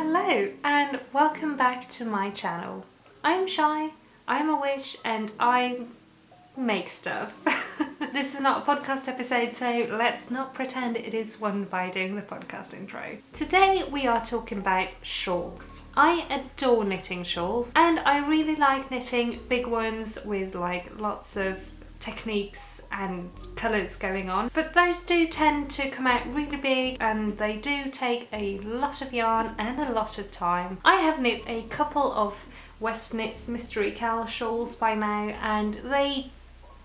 Hello and welcome back to my channel. I'm Shy, I'm a witch and I make stuff. This is not a podcast episode, so let's not pretend it is one by doing the podcast intro. Today we are talking about shawls. I adore knitting shawls and I really like knitting big ones with like lots of techniques and colours going on, but those do tend to come out really big and they do take a lot of yarn and a lot of time. I have knit a couple of West Knits Mystery Cowl shawls by now and they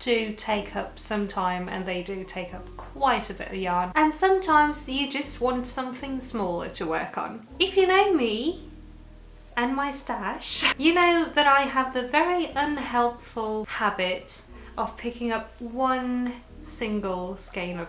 do take up some time and they do take up quite a bit of yarn, and sometimes you just want something smaller to work on. If you know me and my stash, you know that I have the very unhelpful habit of picking up one single skein of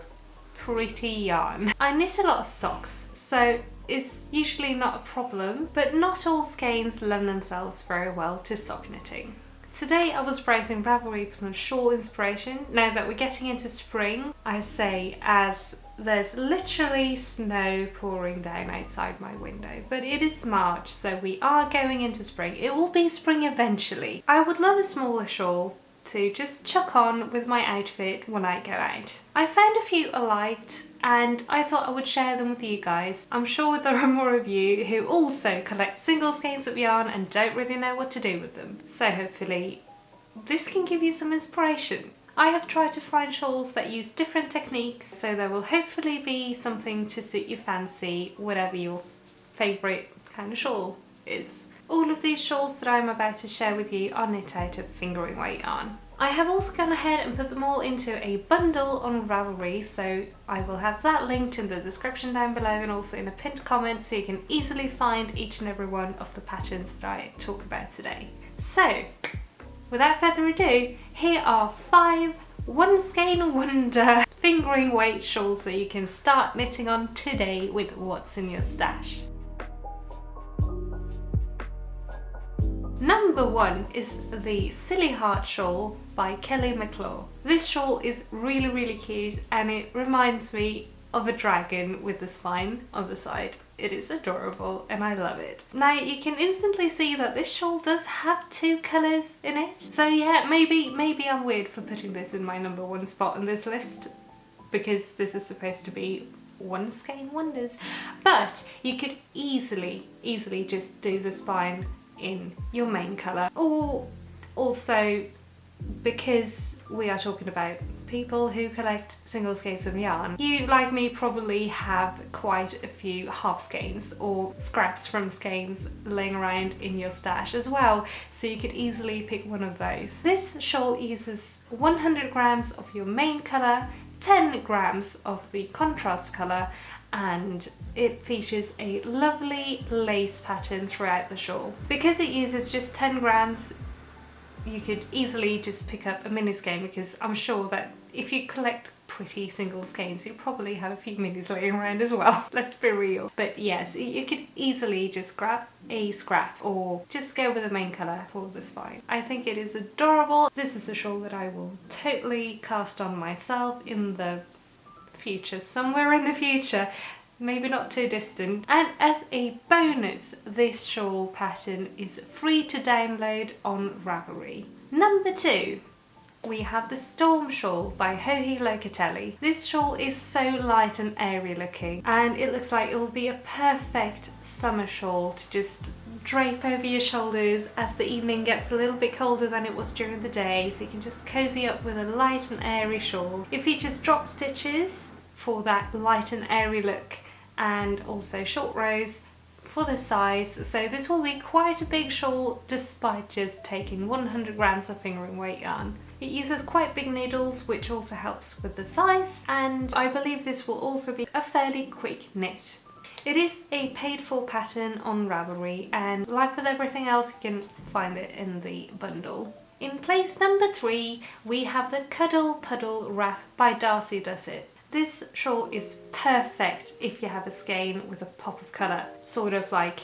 pretty yarn. I knit a lot of socks, so it's usually not a problem, but not all skeins lend themselves very well to sock knitting. Today I was browsing Ravelry for some shawl inspiration. Now that we're getting into spring, I say as there's literally snow pouring down outside my window, but it is March, so we are going into spring. It will be spring eventually. I would love a smaller shawl to just chuck on with my outfit when I go out. I found a few I liked and I thought I would share them with you guys. I'm sure there are more of you who also collect single skeins of yarn and don't really know what to do with them. So hopefully this can give you some inspiration. I have tried to find shawls that use different techniques, so there will hopefully be something to suit your fancy, whatever your favourite kind of shawl is. All of these shawls that I'm about to share with you are knit out of fingering weight yarn. I have also gone ahead and put them all into a bundle on Ravelry, so I will have that linked in the description down below and also in a pinned comment, so you can easily find each and every one of the patterns that I talk about today. So, without further ado, here are 5 One-Skein Wonder fingering weight shawls that you can start knitting on today with what's in your stash. Number 1 is the Sillyheart Shawl by McClure. This shawl is really cute and it reminds me of a dragon with the spine on the side. It is adorable and I love it. Now you can instantly see that this shawl does have 2 colours in it. So yeah, maybe I'm weird for putting this in my number 1 spot on this list because this is supposed to be One-Skein Wonders. But you could easily just do the spine in your main colour, or also because we are talking about people who collect single skeins of yarn, you like me probably have quite a few half skeins or scraps from skeins laying around in your stash as well, so you could easily pick one of those. This shawl uses 100 grams of your main colour, 10 grams of the contrast colour, and it features a lovely lace pattern throughout the shawl. Because it uses just 10 grams, you could easily just pick up a mini skein, because I'm sure that if you collect pretty single skeins, you probably have a few minis laying around as well. Let's be real. But yes, you could easily just grab a scrap or just go with the main colour for the spine. I think it is adorable. This is a shawl that I will totally cast on myself in the future, somewhere in the future, maybe not too distant. And as a bonus, this shawl pattern is free to download on Ravelry. Number 2, we have the Storm Shawl by Locatelli. This shawl is so light and airy looking and it looks like it will be a perfect summer shawl to just drape over your shoulders as the evening gets a little bit colder than it was during the day, so you can just cozy up with a light and airy shawl. It features drop stitches for that light and airy look and also short rows for the size, so this will be quite a big shawl despite just taking 100 grams of fingering weight yarn. It uses quite big needles, which also helps with the size, and I believe this will also be a fairly quick knit. It is a paid for pattern on Ravelry, and like with everything else, you can find it in the bundle. In place number 3, we have the Cuddle Puddle wrap by Darci Does It. This shawl is perfect if you have a skein with a pop of colour, sort of like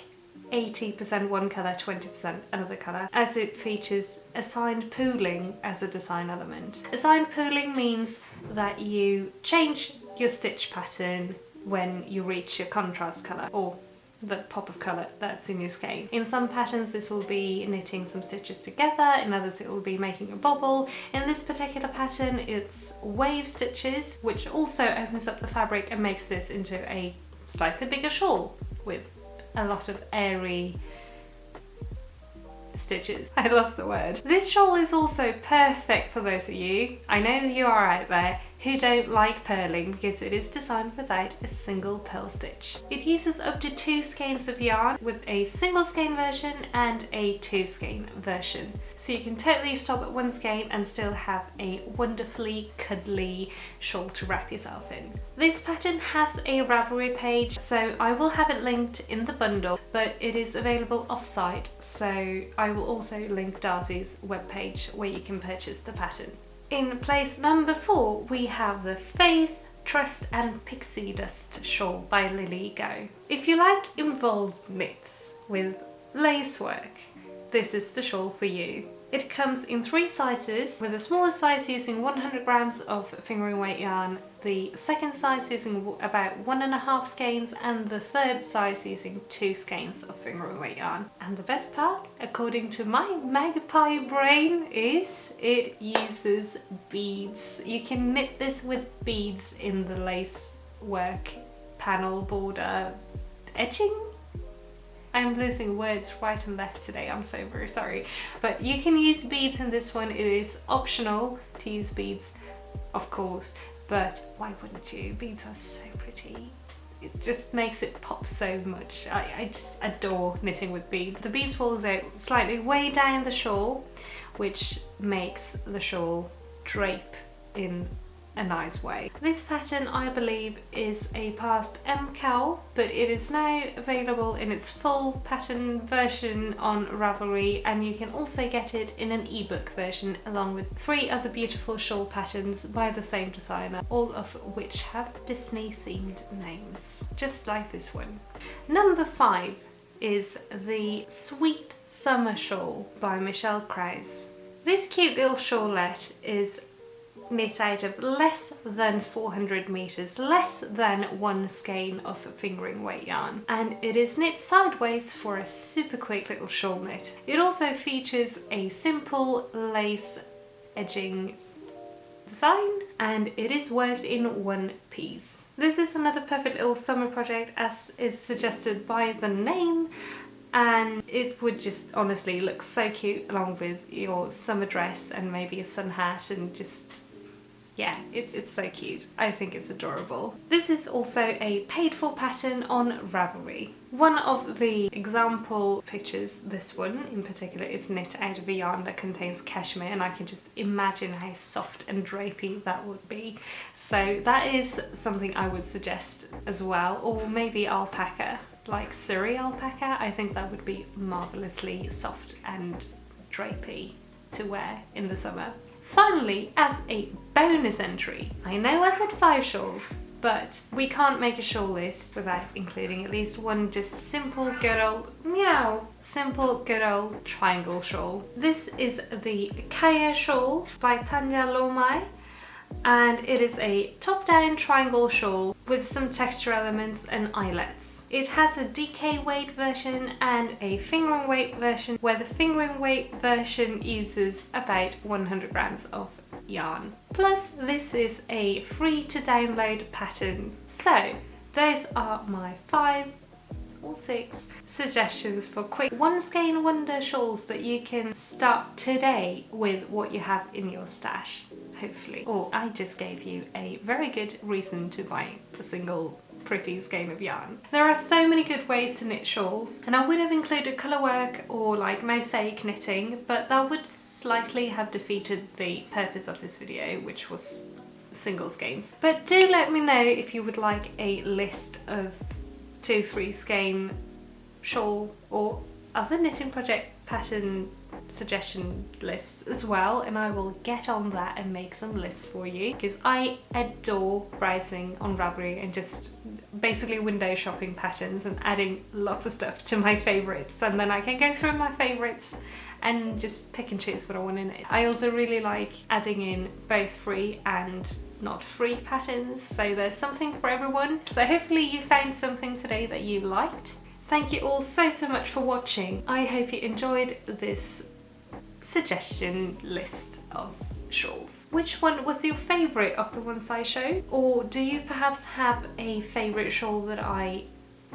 80% one colour, 20% another colour, as it features assigned pooling as a design element. Assigned pooling means that you change your stitch pattern when you reach your contrast colour, or the pop of colour that's in your skein. In some patterns this will be knitting some stitches together, in others it will be making a bobble. In this particular pattern it's wave stitches, which also opens up the fabric and makes this into a slightly bigger shawl with a lot of airy stitches. I lost the word. This shawl is also perfect for those of you, I know you are out there, who don't like purling, because it is designed without a single purl stitch. It uses up to 2 skeins of yarn, with a single skein version and a 2 skein version. So you can totally stop at 1 skein and still have a wonderfully cuddly shawl to wrap yourself in. This pattern has a Ravelry page, so I will have it linked in the bundle, but it is available off-site, so I will also link Darci's webpage where you can purchase the pattern. In place number 4 we have the Faith, Trust and Pixie Dust Shawl by Lily Go. If you like involved knits with lace work, this is the shawl for you. It comes in 3 sizes, with the smallest size using 100 grams of fingering weight yarn, the second size using about 1.5 skeins, and the third size using 2 skeins of fingering weight yarn. And the best part, according to my magpie brain, is it uses beads. You can knit this with beads in the lace work, panel, border, edging? I'm losing words right and left today, I'm so very sorry. But you can use beads in this one. It is optional to use beads, of course, but why wouldn't you? Beads are so pretty. It just makes it pop so much. I just adore knitting with beads. The beads falls out slightly way down the shawl, which makes the shawl drape in a nice way. This pattern, I believe, is a past MCAL, but it is now available in its full pattern version on Ravelry, and you can also get it in an ebook version along with 3 other beautiful shawl patterns by the same designer, all of which have Disney themed names, just like this one. Number 5 is the Sweet Summer Shawl by Michelle Krause. This cute little shawlette is knit out of less than 400 meters, less than 1 skein of fingering weight yarn, and it is knit sideways for a super quick little shawl knit. It also features a simple lace edging design, and it is worked in 1 piece. This is another perfect little summer project, as is suggested by the name, and it would just honestly look so cute along with your summer dress and maybe a sun hat, and just, yeah, it's so cute. I think it's adorable. This is also a paid for pattern on Ravelry. One of the example pictures, this one in particular, is knit out of a yarn that contains cashmere, and I can just imagine how soft and drapey that would be. So that is something I would suggest as well, or maybe alpaca, like Surrey alpaca. I think that would be marvellously soft and drapey to wear in the summer. Finally, as a bonus entry, I know I said 5 shawls, but we can't make a shawl list without including at least one just simple good old triangle shawl. This is the Shaiyeh shawl by Tanja Loumai, and it is a top-down triangle shawl with some texture elements and eyelets. It has a DK weight version and a fingering weight version, where the fingering weight version uses about 100 grams of yarn. Plus, this is a free to download pattern. So those are my 5 or 6 suggestions for quick 1 skein wonder shawls that you can start today with what you have in your stash, hopefully. Or I just gave you a very good reason to buy a single pretty skein of yarn. There are so many good ways to knit shawls, and I would have included colour work or like mosaic knitting, but that would slightly have defeated the purpose of this video, which was single skeins. But do let me know if you would like a list of 2-3 skein shawl or other knitting project pattern suggestion lists as well, and I will get on that and make some lists for you, because I adore browsing on Ravelry and just basically window shopping patterns and adding lots of stuff to my favourites, and then I can go through my favourites and just pick and choose what I want in it. I also really like adding in both free and not free patterns, so there's something for everyone. So hopefully you found something today that you liked. Thank you all so much for watching. I hope you enjoyed this suggestion list of shawls. Which one was your favourite of the ones I showed? Or do you perhaps have a favourite shawl that I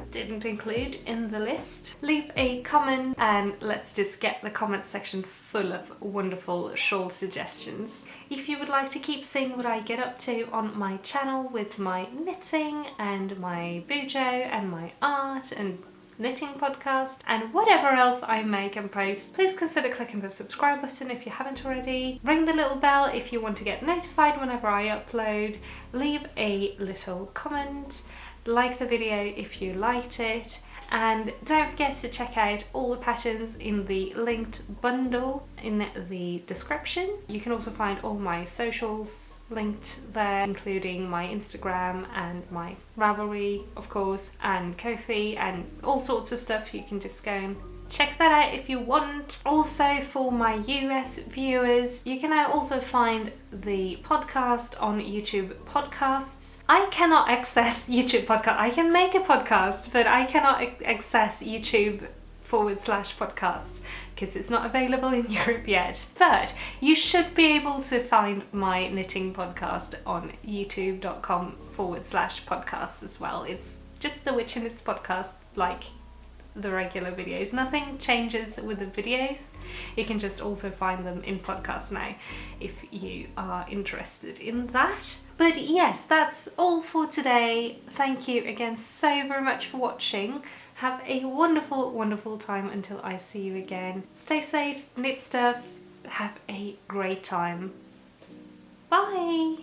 didn't include in the list? Leave a comment and let's just get the comment section full of wonderful shawl suggestions. If you would like to keep seeing what I get up to on my channel with my knitting and my BuJo and my art and knitting podcast and whatever else I make and post, please consider clicking the subscribe button if you haven't already. Ring the little bell if you want to get notified whenever I upload. Leave a little comment. Like the video if you liked it. And don't forget to check out all the patterns in the linked bundle in the description. You can also find all my socials linked there, including my Instagram and my Ravelry, of course, and Ko-fi and all sorts of stuff. You can just go and check that out if you want. Also, for my US viewers, you can now also find the podcast on YouTube Podcasts. I cannot access YouTube Podcast. I can make a podcast, but I cannot access YouTube /podcasts because it's not available in Europe yet. But you should be able to find my knitting podcast on youtube.com/podcasts as well. It's just the WItchy Knits Podcast, like the regular videos. Nothing changes with the videos. You can just also find them in podcasts now if you are interested in that. But yes, that's all for today. Thank you again so very much for watching. Have a wonderful, wonderful time until I see you again. Stay safe, knit stuff, have a great time. Bye!